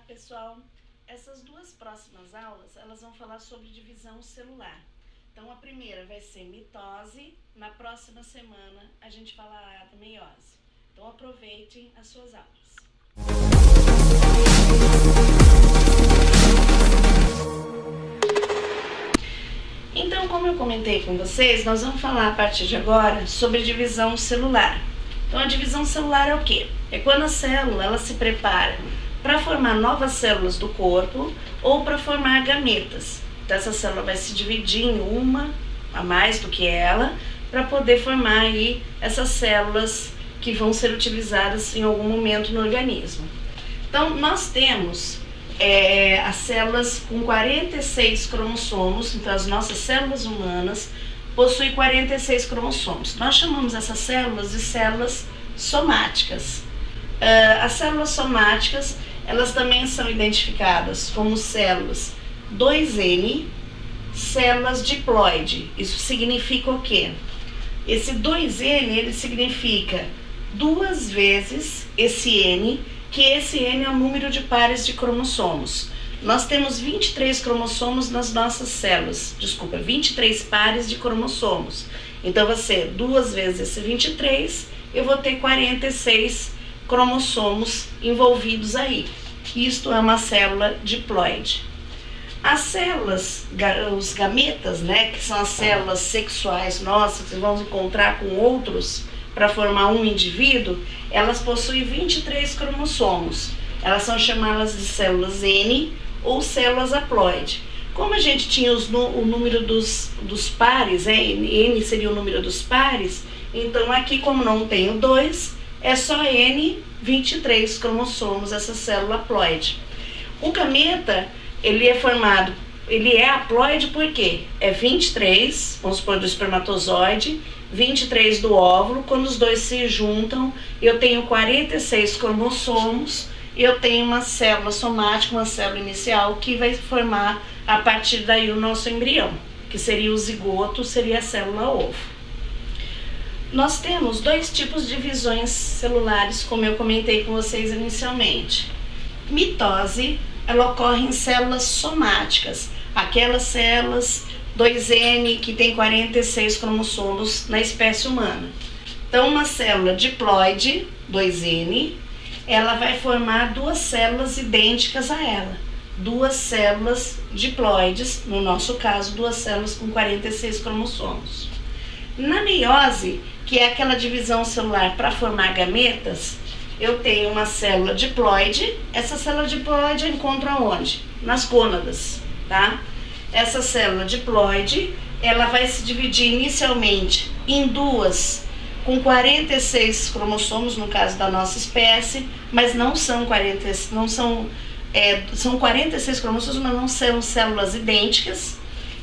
pessoal, essas duas próximas aulas, elas vão falar sobre divisão celular. Então a primeira vai ser mitose, na próxima semana a gente falará da meiose. Então aproveitem as suas aulas. Então, como eu comentei com vocês, nós vamos falar a partir de agora sobre divisão celular. Então a divisão celular é o quê? É quando a célula ela se prepara para formar novas células do corpo ou para formar gametas. Então essa célula vai se dividir em uma a mais do que ela para poder formar aí essas células que vão ser utilizadas em algum momento no organismo. Então nós temos as células com 46 cromossomos, então as nossas células humanas possuem 46 cromossomos. Nós chamamos essas células de células somáticas. As células somáticas, elas também são identificadas como células 2N, células diploide. Isso significa o quê? Esse 2N, ele significa duas vezes esse N, que esse N é o número de pares de cromossomos. Nós temos 23 cromossomos nas nossas células, 23 pares de cromossomos. Então vai ser duas vezes esse 23, eu vou ter 46 cromossomos envolvidos aí. Isto é uma célula diploide. As células, os gametas, né, que são as células sexuais nossas, que vamos encontrar com outros para formar um indivíduo, elas possuem 23 cromossomos. Elas são chamadas de células N ou células haploide. Como a gente tinha o número dos pares, N seria o número dos pares, então aqui, como não tem o 2, é só N, 23 cromossomos, essa célula haploide. O gameta, ele é haploide porque é 23, vamos supor, do espermatozoide, 23 do óvulo. Quando os dois se juntam, eu tenho 46 cromossomos, eu tenho uma célula somática, uma célula inicial, que vai formar a partir daí o nosso embrião, que seria o zigoto, seria a célula ovo. Nós temos dois tipos de divisões celulares, como eu comentei com vocês inicialmente. Mitose, ela ocorre em células somáticas, aquelas células 2N que tem 46 cromossomos na espécie humana. Então uma célula diploide, 2N, ela vai formar duas células idênticas a ela. Duas células diploides, no nosso caso, duas células com 46 cromossomos. Na meiose, que é aquela divisão celular para formar gametas, eu tenho uma célula diploide. Essa célula diploide eu encontro aonde? Nas gônadas, tá? Essa célula diploide, ela vai se dividir inicialmente em duas com 46 cromossomos, no caso da nossa espécie, mas são 46 cromossomos, mas não são células idênticas.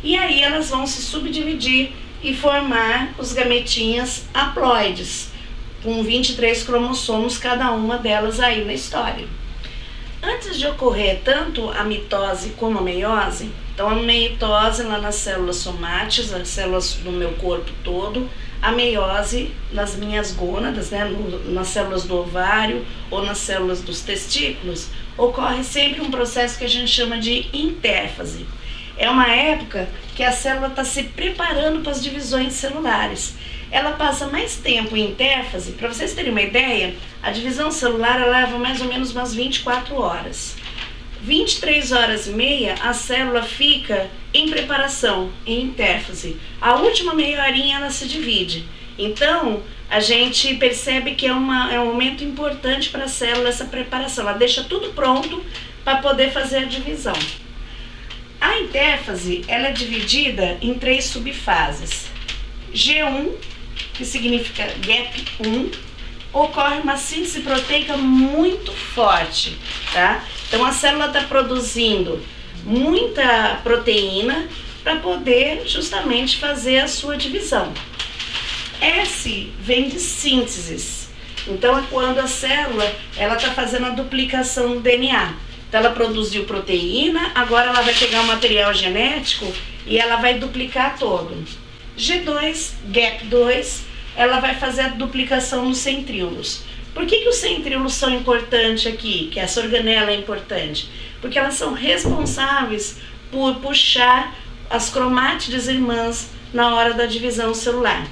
E aí elas vão se subdividir e formar os gametinhas haploides, com 23 cromossomos cada uma delas aí na história. Antes de ocorrer tanto a mitose como a meiose, então a mitose lá nas células somáticas, as células do meu corpo todo, a meiose nas minhas gônadas, né, nas células do ovário ou nas células dos testículos, ocorre sempre um processo que a gente chama de intérfase. É uma época que a célula está se preparando para as divisões celulares. Ela passa mais tempo em intérfase. Para vocês terem uma ideia, a divisão celular leva mais ou menos umas 24 horas. 23 horas e meia, a célula fica em preparação, em intérfase. A última meia horinha ela se divide. Então, a gente percebe que é um momento importante para a célula essa preparação. Ela deixa tudo pronto para poder fazer a divisão. A intérfase, ela é dividida em 3 subfases. G1, que significa gap 1, ocorre uma síntese proteica muito forte, tá? Então a célula está produzindo muita proteína para poder justamente fazer a sua divisão. S vem de sínteses. Então é quando a célula está fazendo a duplicação do DNA. Então ela produziu proteína, agora ela vai pegar o material genético e ela vai duplicar todo. G2, gap 2, ela vai fazer a duplicação nos centríolos. Por que os centríolos são importantes aqui? Que essa organela é importante? Porque elas são responsáveis por puxar as cromátides irmãs na hora da divisão celular.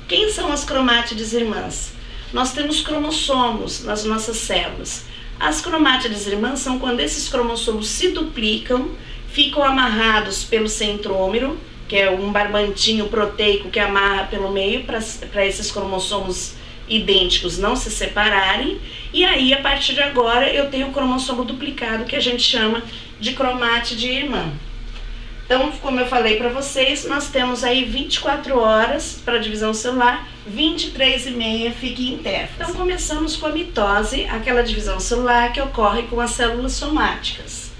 Quem são as cromátides irmãs? Nós temos cromossomos nas nossas células. As cromátides irmãs são quando esses cromossomos se duplicam, ficam amarrados pelo centrômero, que é um barbantinho proteico que amarra pelo meio para esses cromossomos idênticos não se separarem, e aí a partir de agora eu tenho o cromossomo duplicado, que a gente chama de cromátide irmã. Então, como eu falei para vocês, nós temos aí 24 horas para divisão celular, 23,5 fica em intérfase. Então começamos com a mitose, aquela divisão celular que ocorre com as células somáticas.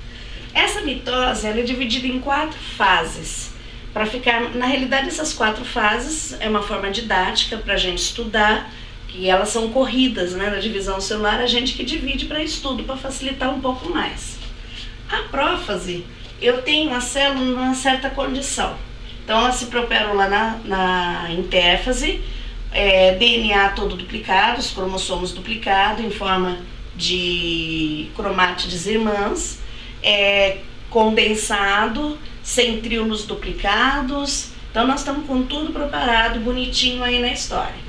Essa mitose ela é dividida em 4 fases. Para ficar, na realidade, essas 4 fases é uma forma didática para a gente estudar, que elas são corridas, né, na divisão celular, a gente que divide para estudo, para facilitar um pouco mais. A prófase, eu tenho a célula numa certa condição. Então, ela se proparola na intérfase, DNA todo duplicado, os cromossomos duplicados em forma de cromátides irmãs, condensado, centríolos duplicados. Então nós estamos com tudo preparado, bonitinho aí na história.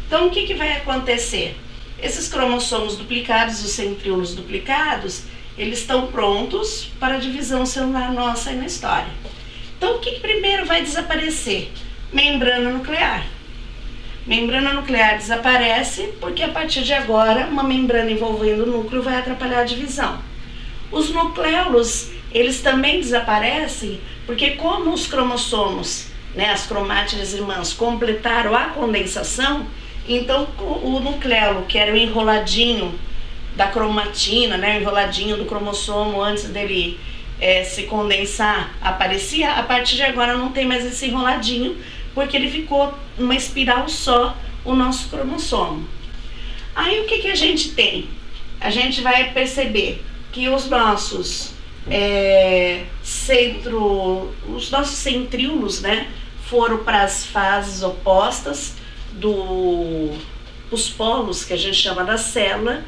Então o que vai acontecer? Esses cromossomos duplicados, os centríolos duplicados, eles estão prontos para a divisão celular nossa aí na história. Então o que primeiro vai desaparecer? Membrana nuclear. Membrana nuclear desaparece porque a partir de agora uma membrana envolvendo o núcleo vai atrapalhar a divisão. Os nucleolos, eles também desaparecem porque como os cromossomos, né, as cromátides irmãs completaram a condensação, então o nucleolo, que era o enroladinho da cromatina, né, o enroladinho do cromossomo antes dele se condensar, aparecia, a partir de agora não tem mais esse enroladinho, porque ele ficou numa espiral só, o nosso cromossomo. Aí o que a gente tem? A gente vai perceber que os nossos centríolos, né, foram para as fases opostas dos polos, que a gente chama da célula,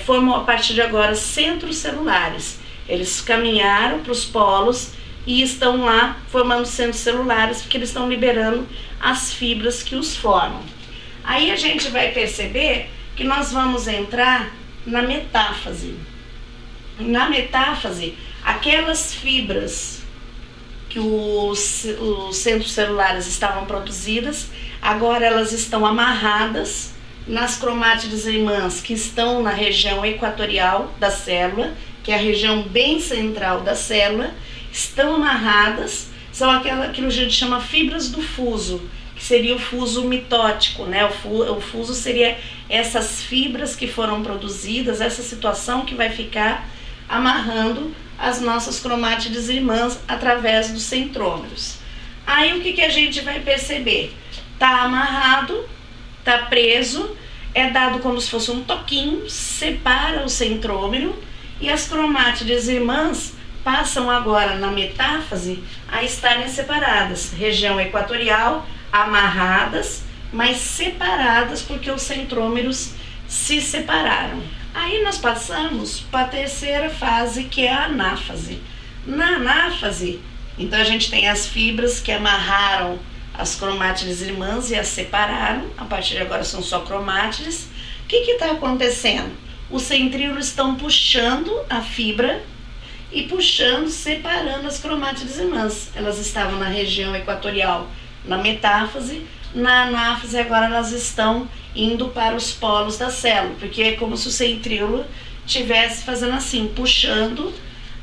formam a partir de agora centros celulares. Eles caminharam para os polos e estão lá formando centros celulares, porque eles estão liberando as fibras que os formam. Aí a gente vai perceber que nós vamos entrar na metáfase. Na metáfase, aquelas fibras que os centros celulares estavam produzidas, agora elas estão amarradas nas cromátides irmãs que estão na região equatorial da célula, que é a região bem central da célula, estão amarradas, são aquilo que a gente chama fibras do fuso, que seria o fuso mitótico, né? O fuso seria essas fibras que foram produzidas, essa situação que vai ficar amarrando as nossas cromátides irmãs através dos centrômeros. Aí o que a gente vai perceber? Tá amarrado, tá preso, é dado como se fosse um toquinho, separa o centrômero e as cromátides irmãs passam agora na metáfase a estarem separadas, região equatorial, amarradas, mas separadas porque os centrômeros se separaram. Aí nós passamos para a terceira fase, que é a anáfase. Na anáfase, então a gente tem as fibras que amarraram as cromátides irmãs e as separaram, a partir de agora são só cromátides. O que está acontecendo? Os centríolos estão puxando a fibra e puxando, separando as cromátides irmãs. Elas estavam na região equatorial, na metáfase. Na anáfase agora elas estão indo para os polos da célula, porque é como se o centríolo estivesse fazendo assim, puxando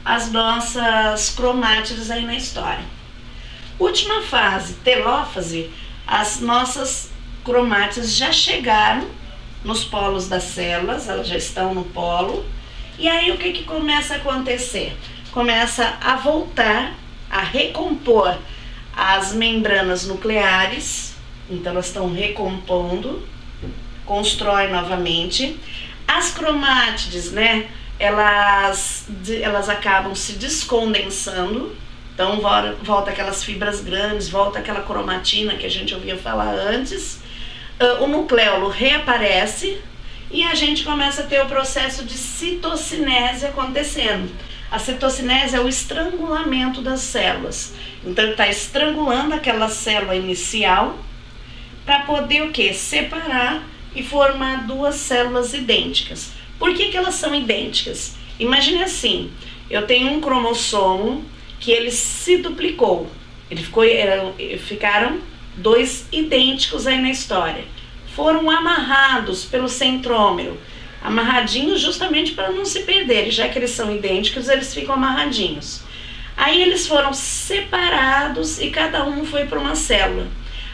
as nossas cromátides aí na história. Última fase, telófase, as nossas cromátides já chegaram nos polos das células, elas já estão no polo. E aí o que começa a acontecer? Começa a voltar, a recompor as membranas nucleares, então elas estão recompondo, constrói novamente. As cromátides, né, elas acabam se descondensando, então volta aquelas fibras grandes, volta aquela cromatina que a gente ouvia falar antes. O nucleolo reaparece e a gente começa a ter o processo de citocinese acontecendo. A citocinese é o estrangulamento das células. Então ele está estrangulando aquela célula inicial para poder o quê? Separar e formar duas células idênticas. Por que elas são idênticas? Imagine assim, eu tenho um cromossomo que ele se duplicou. Ficaram dois idênticos aí na história. Foram amarrados pelo centrômero, amarradinhos justamente para não se perderem, já que eles são idênticos, eles ficam amarradinhos. Aí eles foram separados e cada um foi para uma célula.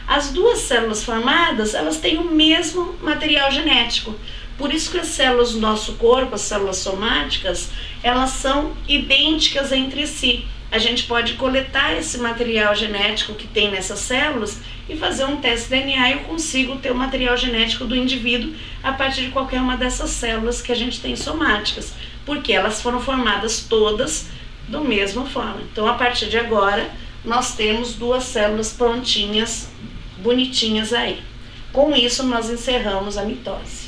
As duas células formadas, elas têm o mesmo material genético. Por isso que as células do nosso corpo, as células somáticas, elas são idênticas entre si. A gente pode coletar esse material genético que tem nessas células e fazer um teste DNA e eu consigo ter o material genético do indivíduo a partir de qualquer uma dessas células que a gente tem somáticas, porque elas foram formadas todas da mesma forma. Então, a partir de agora, nós temos duas células prontinhas, bonitinhas aí. Com isso, nós encerramos a mitose.